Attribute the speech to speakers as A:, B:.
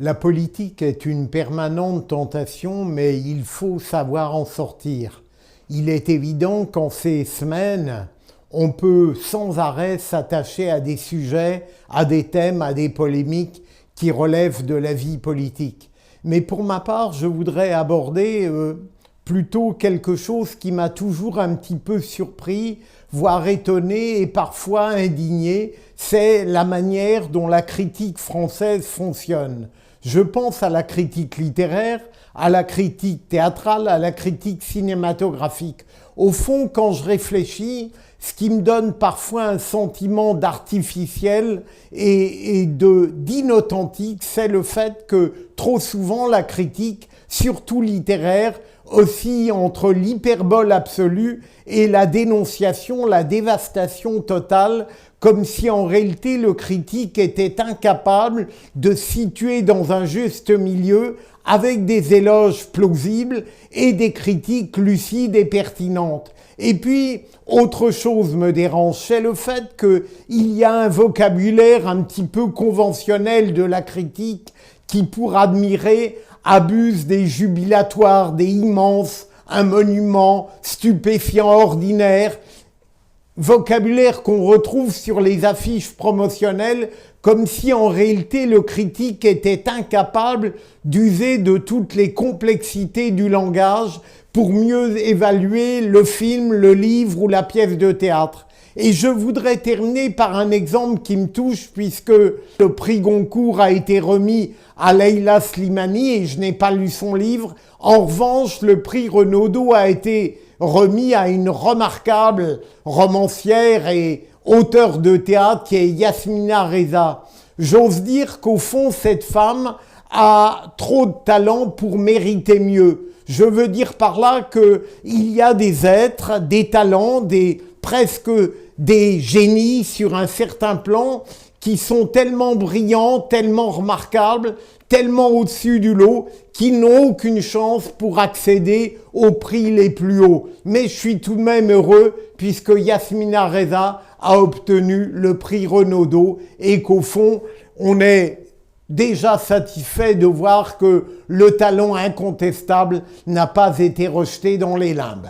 A: La politique est une permanente tentation, mais il faut savoir en sortir. Il est évident qu'en ces semaines, on peut sans arrêt s'attacher à des sujets, à des thèmes, à des polémiques qui relèvent de la vie politique. Mais pour ma part, je voudrais aborder plutôt quelque chose qui m'a toujours un petit peu surpris, voire étonné et parfois indigné, c'est la manière dont la critique française fonctionne. Je pense à la critique littéraire, à la critique théâtrale, à la critique cinématographique. Au fond, quand je réfléchis, ce qui me donne parfois un sentiment d'artificiel et d'inauthentique, c'est le fait que trop souvent la critique, surtout littéraire, oscille entre l'hyperbole absolue et la dénonciation, la dévastation totale, comme si en réalité le critique était incapable de se situer dans un juste milieu avec des éloges plausibles et des critiques lucides et pertinentes. Et puis, autre chose me dérange, c'est le fait qu'il y a un vocabulaire un petit peu conventionnel de la critique qui, pour admirer, abuse des jubilatoires, des immenses, un monument, stupéfiant, ordinaire, vocabulaire qu'on retrouve sur les affiches promotionnelles, comme si en réalité le critique était incapable d'user de toutes les complexités du langage pour mieux évaluer le film, le livre ou la pièce de théâtre. Et je voudrais terminer par un exemple qui me touche puisque le prix Goncourt a été remis à Leïla Slimani et je n'ai pas lu son livre. En revanche, le prix Renaudot a été remis à une remarquable romancière et auteure de théâtre qui est Yasmina Reza. J'ose dire qu'au fond, cette femme a trop de talent pour mériter mieux. Je veux dire par là qu'il y a des êtres, des talents, presque des génies sur un certain plan qui sont tellement brillants, tellement remarquables, tellement au-dessus du lot qu'ils n'ont aucune chance pour accéder aux prix les plus hauts. Mais je suis tout de même heureux puisque Yasmina Reza a obtenu le prix Renaudot et qu'au fond, on est déjà satisfait de voir que le talent incontestable n'a pas été rejeté dans les limbes.